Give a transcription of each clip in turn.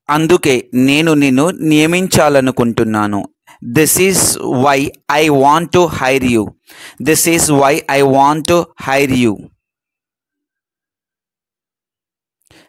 అందుకే నేను నిన్ను నియమించాలనుకుంటున్నాను. This is why I want to hire you. This is why I want to hire you.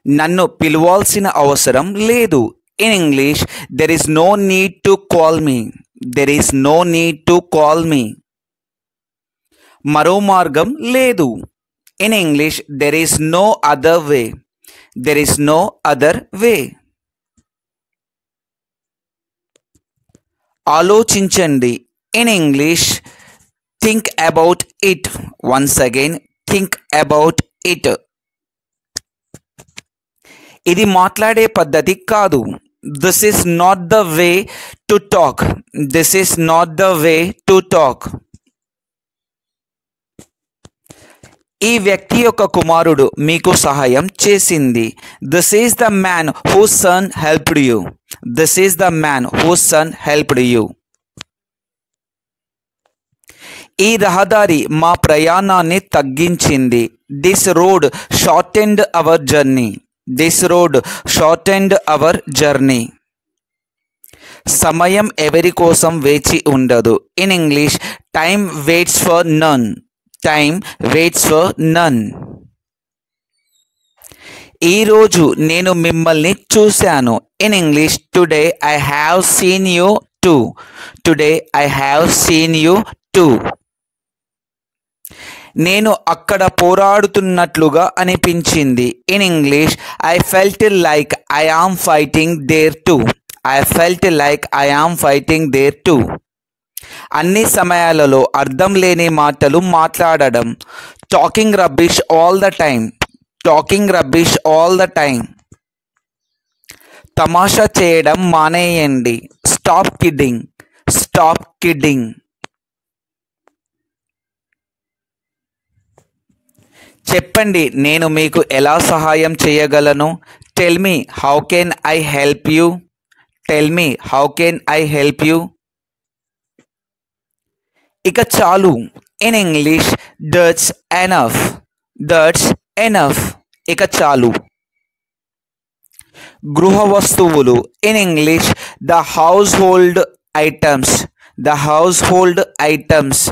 నన్ను పిలవాల్సిన అవసరం లేదు. In English, there is no need to call me. There is no need to call me. మరో మార్గం లేదు. In English, there is no other way. There is no other way. ఆలోచించండి. In English, think about it. Once again, think about it. ఇది మాట్లాడే పద్ధతి కాదు. This is not the way to talk. This is not the way to talk. ఈ వ్యక్తి యొక్క కుమారుడు మీకు సహాయం చేసింది. This is the man whose son helped you. This is the man whose son helped you. ఈ రహదారి మా ప్రయాణాన్ని తగ్గించింది. This road shortened our journey. This road shortened our journey. సమయం ఎవరి కోసం వేచి ఉండదు. In English, time waits for none. Time waits for none. ఈరోజు నేను మిమ్మల్ని చూశాను. In English, today I have seen you too. Today I have seen you too. నేను అక్కడ పోరాడుతున్నట్లుగా అనిపించింది. In English, I felt like I am fighting there too. I felt like I am fighting there too. అన్ని సమయాలలో అర్థం లేని మాటలు మాట్లాడడం. Talking rubbish all the time. Talking rubbish all the time. తమాషా చేయడం మానేయండి. Stop kidding. Stop kidding. చెప్పండి, నేను మీకు ఎలా సహాయం చేయగలను. Tell me how can I help you. Tell me how can I help you. ఇక చాలు. In English, that's enough. That's enough. ఇక చాలు. గృహ వస్తువులు. In English, the household items. The household items.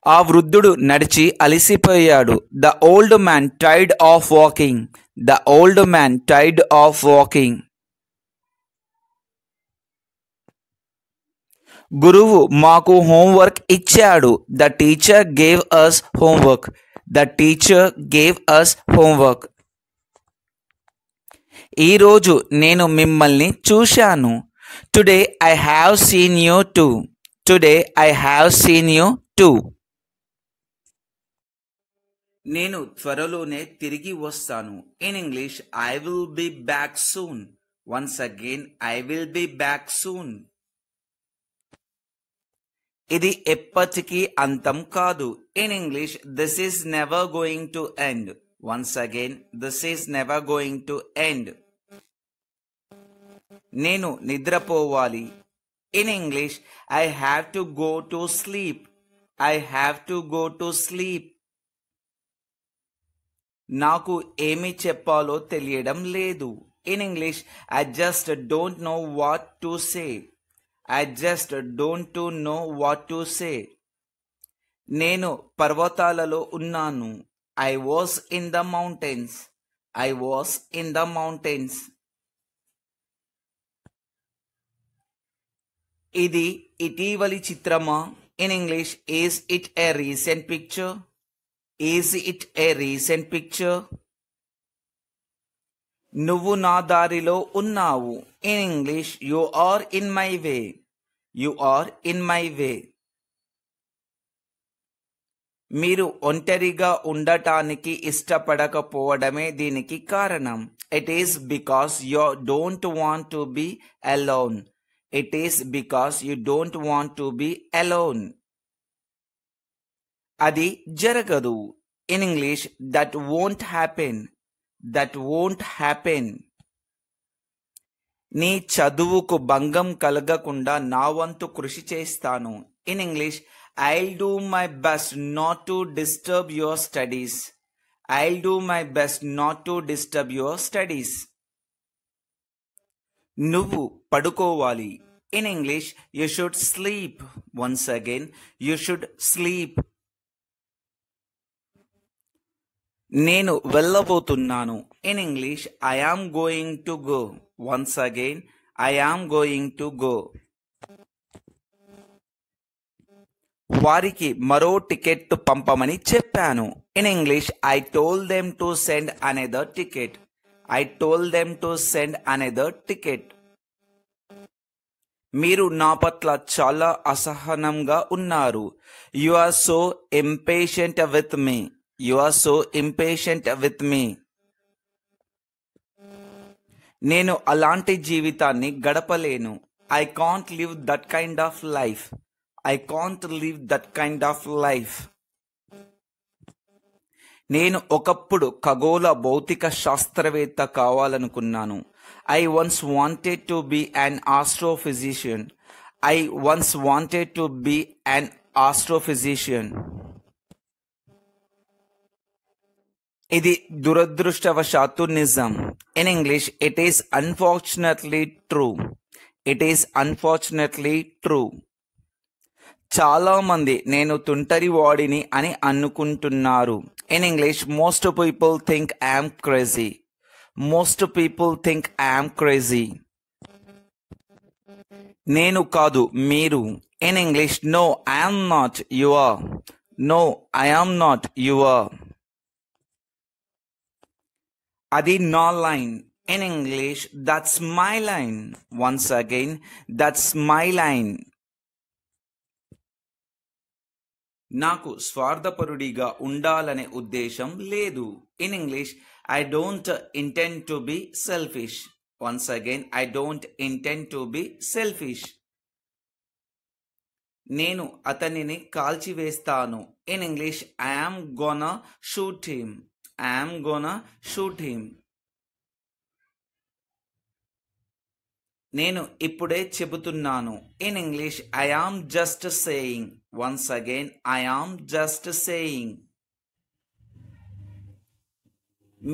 ఆ వృద్ధుడు నడిచి అలసిపోయాడు. The old man tired of walking. The old man tired of walking. గురువు మాకు హోంవర్క్ ఇచ్చాడు. The teacher gave us homework. The teacher gave us homework. ఈరోజు నేను మిమ్మల్ని చూశాను. Today I have seen you too. Today I have seen you too. నేను త్వరలోనే తిరిగి వస్తాను. In English, I will be back soon. Once again, I will be back soon. ఇది ఎప్పటికీ అంతం కాదు. In English, this is never going to end. Once again, this is never going to end. నేను నిద్రపోవాలి. In English, I have to go to sleep. I have to go to sleep. నాకు ఏమి చెప్పాలో తెలియడం లేదు. In English, I just don't know what to say. I just don't know what to say. నేను పర్వతాలలో ఉన్నాను. I was in the mountains. I was in the mountains. ఇది ఇటీవలి చిత్రమా? In English, is it a recent picture? Is it a recent picture? నువ్వు నా దారిలో ఉన్నావు. In English, you are in my way. You are in my way. మీరు ఒంటరిగా ఉండటానికి ఇష్టపడకపోవడమే దీనికి కారణం. It is because you don't want to be alone. It is because you don't want to be alone. అది జరగదు. In English, that won't happen. That won't happen. నీ చదువుకు భంగం కలగకుండా నా వంతు కృషి చేస్తాను. In English, I'll do my best not to disturb your studies. I'll do my best not to disturb your studies. నువ్వు పడుకోవాలి. In English, you should sleep. Once again, you should sleep. నేను వెళ్ళబోతున్నాను. In English, I am going to go. Once again, I am going to go. వారికి మరో ticket పంపమని చెప్పాను. In English, I told them to send another ticket. I told them to send another ticket. మీరు నా పట్ల చాలా అసహనంగా ఉన్నారు. You are so impatient with me. You are so impatient with me. నేను అలాంటి జీవితాన్ని గడపలేను. I can't live that kind of life. I can't live that kind of life. నేను ఒకప్పుడు ఖగోళ భౌతిక శాస్త్రవేత్త కావాలనుకున్నాను. I once wanted to be an astrophysician. I once wanted to be an astrophysician. ఇది దురదృష్టవశాత్తు నిజం. In English, it is unfortunately true. It is unfortunately true. చాలా మంది నేను తుంటరి వాడిని అని అనుకుంటున్నారు. In English, most people think I am crazy. Most people think I am crazy. నేను కాదు, మీరు. In English, no, I am not, you are. No, I am not, you are. అది నా line. In English, that's my line. Once again, that's my line. నాకు స్వార్థపరుడిగా ఉండాలనే ఉద్దేశం లేదు. In English, I don't intend to be selfish. Once again, I don't intend to be selfish. నేను అతనిని కాల్చివేస్తాను. In English, I am gonna shoot him. I am gonna shoot him. నేను ఇప్పుడే చెబుతున్నాను. In English, I am just saying. Once again, I am just saying.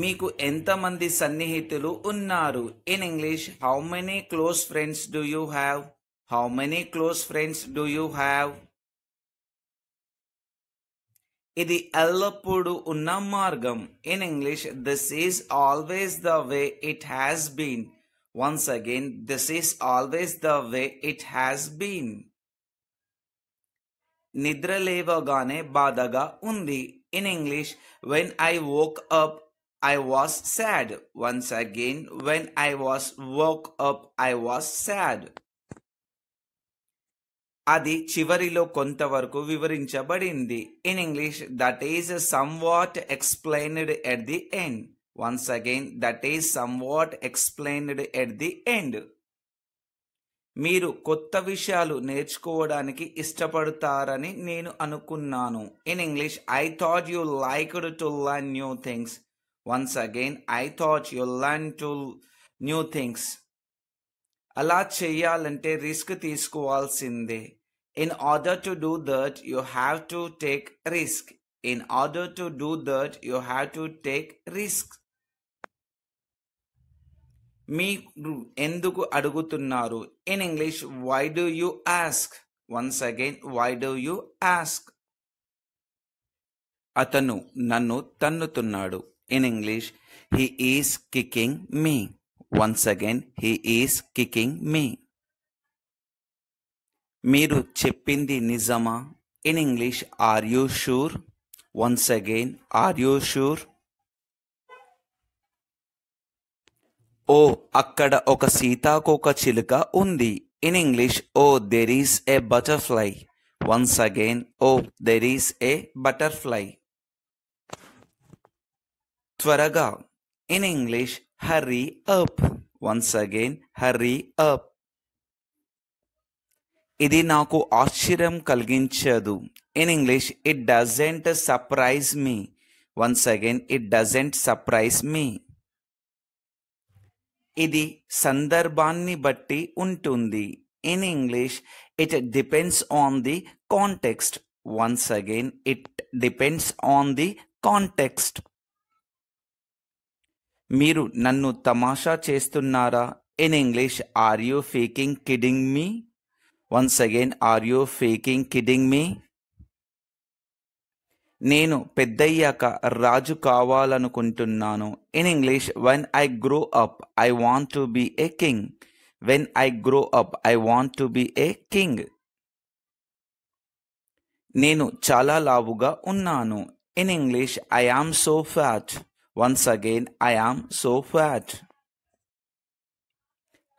మీకు ఎంతమంది సన్నిహితులు ఉన్నారు? In English, how many close friends do you have? How many close friends do you have? ఇది ఎల్లప్పుడూ ఉన్న మార్గం. In English, this is always the way it has been. Once again, this is always the way it has been. నిద్ర లేవగానే బాధగా ఉంది. In English, when I woke up, I was sad. Once again, when I woke up, I was sad. అది చివరిలో కొంతవరకు వివరించబడింది. In English, that is somewhat explained at the end. Once again, that is somewhat explained at the end. మీరు కొత్త విషయాలు నేర్చుకోవడానికి ఇష్టపడతారని నేను అనుకున్నాను. In English, I thought you liked to learn new things. Once again, I thought you learned to new things. అలా చేయాలంటే risk తీసుకోవాల్సిందే. In order to do that, you have to take risk. In order to do that, you have to take risk. మీరు ఎందుకు అడుగుతున్నారు? In English, why do you ask? Once again, why do you ask? అతను నన్ను తన్నుతున్నాడు. In English, he is kicking me. Once again, he is kicking me. మీరు చెప్పింది నిజమా? In English, are you sure? Once again, are you sure? ఓ, అక్కడ ఒక సీతాకోక చిలుక ఉంది. In English, oh, there is a butterfly. Once again, oh, there is a butterfly. త్వరగా. In English, hurry up. Once again, hurry up. ఇది నాకు ఆశ్చర్యం కలిగించదు. In English, it doesn't surprise me. Once again, it doesn't surprise me. ఇది సందర్భాన్ని బట్టి ఉంటుంది. In English, it depends on the context. Once again, it depends on the context. మీరు నన్ను తమాషా చేస్తున్నారా? In English, are you faking kidding me? Once again, are you faking kidding me? నేను పెద్దయ్యాక రాజు కావాలనుకుంటున్నాను. In English, when I grow up I want to be a king. When I grow up I want to be a king. నేను చాలా లావుగా ఉన్నాను. In English, I am so fat. Once again, I am so fat.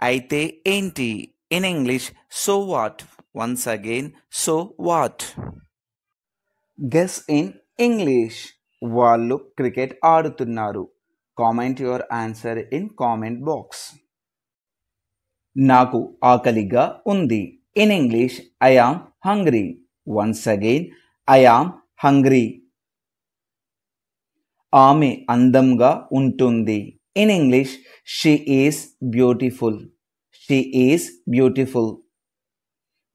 అయితే ఏంటి? In English, so what. Once again, so what. Guess in English. వాళ్ళు cricket ఆడుతున్నారు. Comment your answer in comment box. నాకు ఆకలిగా ఉంది. In English, I am hungry. Once again, I am hungry. ఆమె అందంగా ఉంటుంది. In English, she is beautiful. She is beautiful.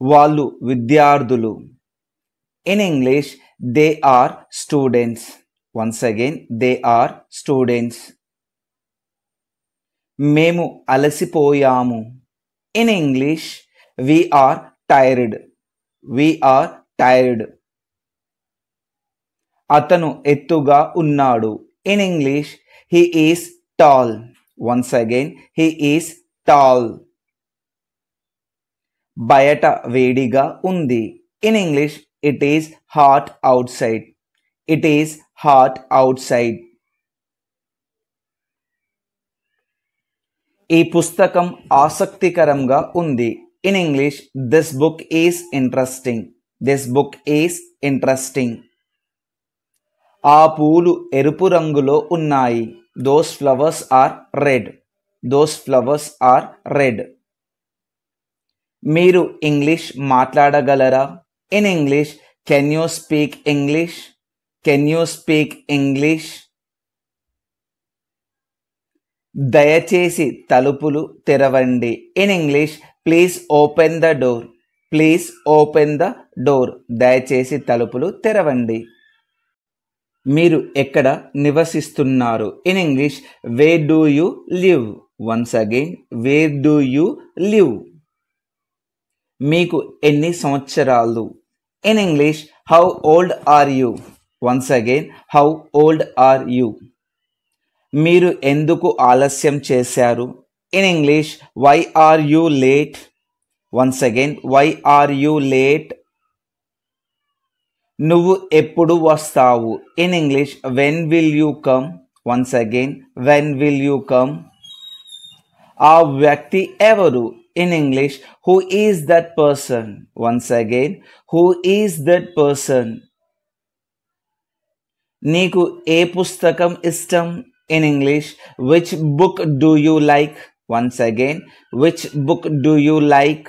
వాళ్ళు విద్యార్థులు. In English, they are students. Once again, they are students. మేము అలసిపోయాము. In English, we are tired. We are tired. అతను ఎత్తుగా ఉన్నాడు. In English, he is tall. Once again, he is tall. బయట వేడిగా ఉంది. In English, it is hot outside. It is hot outside. ఈ పుస్తకం ఆసక్తికరంగా ఉంది. In English, this book is interesting. This book is interesting. ఆ పూలు ఎరుపు రంగులో ఉన్నాయి. Those flowers are red. Those flowers are red. మీరు ఇంగ్లీష్ మాట్లాడగలరా? In English, can you speak English? Can you speak English? దయచేసి తలుపులు తెరవండి. In English, please open the door. Please open the door. దయచేసి తలుపులు తెరవండి. మీరు ఎక్కడ నివసిస్తున్నారు? In English, where do you live? Once again, where do you live? మీకు ఎన్ని సంవత్సరాలు? In English, how old are you? Once again, how old are you? మీరు ఎందుకు ఆలస్యం చేశారు? In English, why are you late? Once again, why are you late? నువ్వు ఎప్పుడు వస్తావు? In English, when will you come? Once again, when will you come? ఆ వ్యక్తి ఎవరు? In English, who is that person? Once again, who is that person? నీకు ఏ పుస్తకం ఇష్టం? In English, which book do you like? Once again, which book do you like?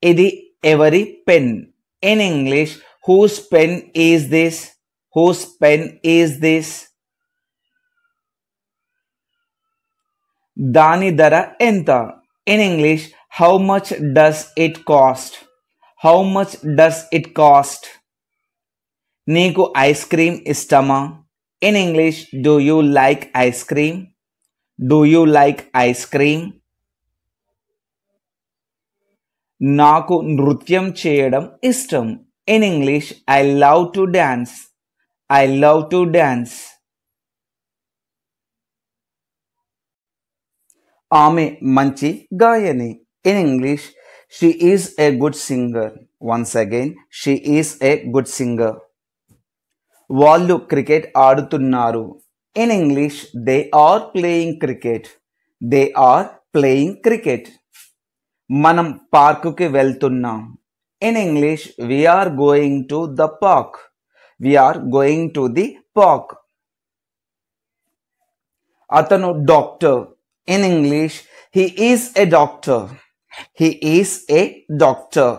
ఇది ఎవరి పెన్? In English, whose pen is this? Whose pen is this? దాని ధర ఎంత? In English, how much does it cost? How much does it cost? నీకు ice cream ఇష్టమా? In English, do you like ice cream? Do you like ice cream? నాకు నృత్యం చేయడం ఇష్టం. In English, I love to dance. I love to dance. ఆమె మంచి గాయని. In English, she is a good singer. Once again, she is a good singer. వాళ్ళు cricket ఆడుతున్నారు. In English, they are playing cricket. They are playing cricket. మనం పార్కుకి వెళ్తున్నాం. In English, we are going to the park. We are going to the park. అతను doctor. In English, he is a doctor. He is a doctor.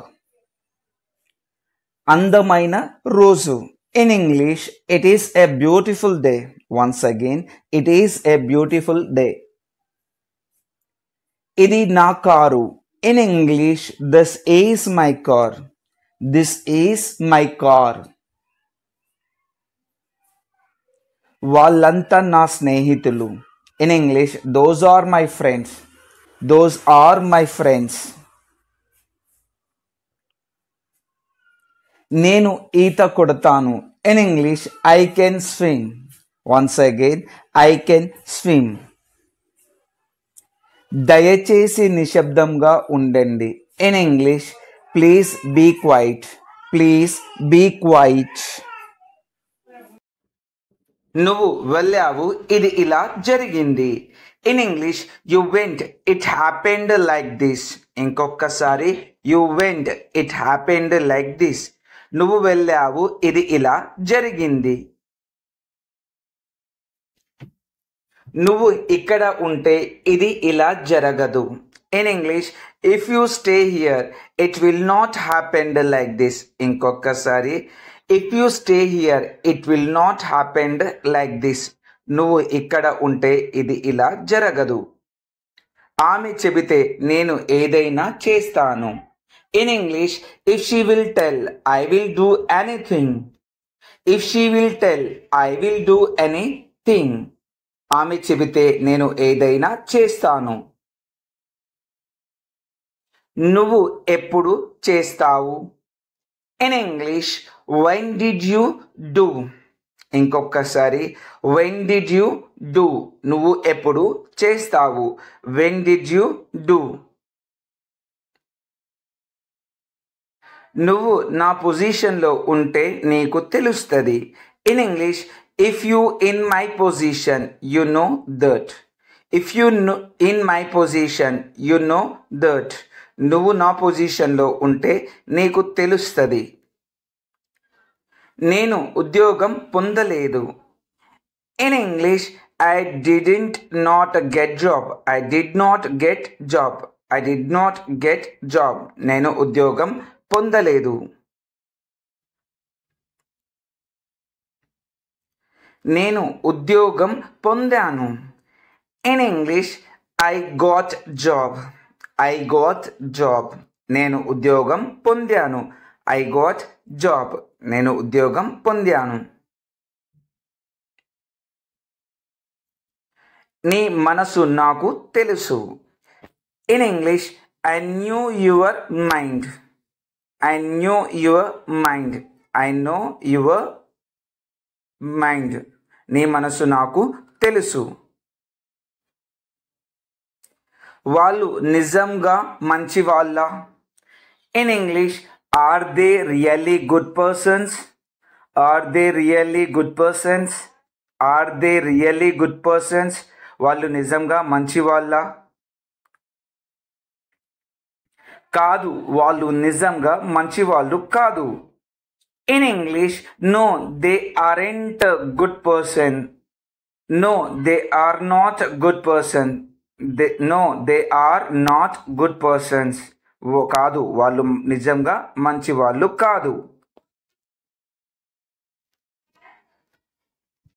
అందమైన రోజు. In English, it is a beautiful day. Once again, it is a beautiful day. ఇది నా car. In English, this is my car. This is my car. వాళ్ళంతా నా స్నేహితులు. In English those are my friends. Those are my friends. నేను ఈత కొడతాను. In English I can swim. Once again I can swim. దయచేసి నిశ్శబ్దంగా ఉండండి. In English please be quiet. Please be quiet. నువ్వు వెళ్ళావు, ఇది ఇలా జరిగింది. In English you went, it happened like this. ఇంకొకసారి you went, it happened like this. నువ్వు వెళ్ళావు, ఇది ఇలా జరిగింది. నువ్వు ఇక్కడ ఉంటే ఇది ఇలా జరగదు. In English if you stay here it will not happened like this. ఇంకొకసారి if you stay here it will not happened like this. నువ్వు ఇక్కడ ఉంటే ఇది ఇలా జరగదు. ఆమె చెబితే నేను ఏదైనా చేస్తాను. In English if she will tell I will do anything. If she will tell I will do anything. ఆమె చెబితే నేను ఏదైనా చేస్తాను. నువ్వు ఎప్పుడు చేస్తావు? In English when did you do. ఇంకొకసారి వెన్ డిడ్ యూ డూ. నువ్వు ఎప్పుడు చేస్తావు? When did you do. నువ్వు నా పొజిషన్లో ఉంటే నీకు తెలుస్తుంది. In English if you in my position you know that. If you in my position you know that. నువ్వు నా పొజిషన్లో ఉంటే నీకు తెలుస్తుంది. నేను ఉద్యోగం పొందలేదు. In English I didn't not get job. I did not get job. I did not get job. నేను ఉద్యోగం పొందలేదు. నేను ఉద్యోగం పొందాను. In English I got job. I got job. నేను ఉద్యోగం పొందాను. I got job. నేను ఉద్యోగం పొందాను. నీ మనసు నాకు తెలుసు. In English I knew your mind. I knew your mind. I know your mind. నీ మనసు నాకు తెలుసు. వాళ్ళు నిజంగా మంచి వాళ్ళ? In English are they really good persons. Are they really good persons. Are they really good persons. వాళ్ళు నిజంగా మంచి వాళ్ళ? కాదు, వాళ్ళు నిజంగా మంచి వాళ్ళు కాదు. In English no they aren't good person. No they are not good person. No they are not good persons. కాదు, వాళ్ళు నిజంగా మంచి వాళ్ళు కాదు.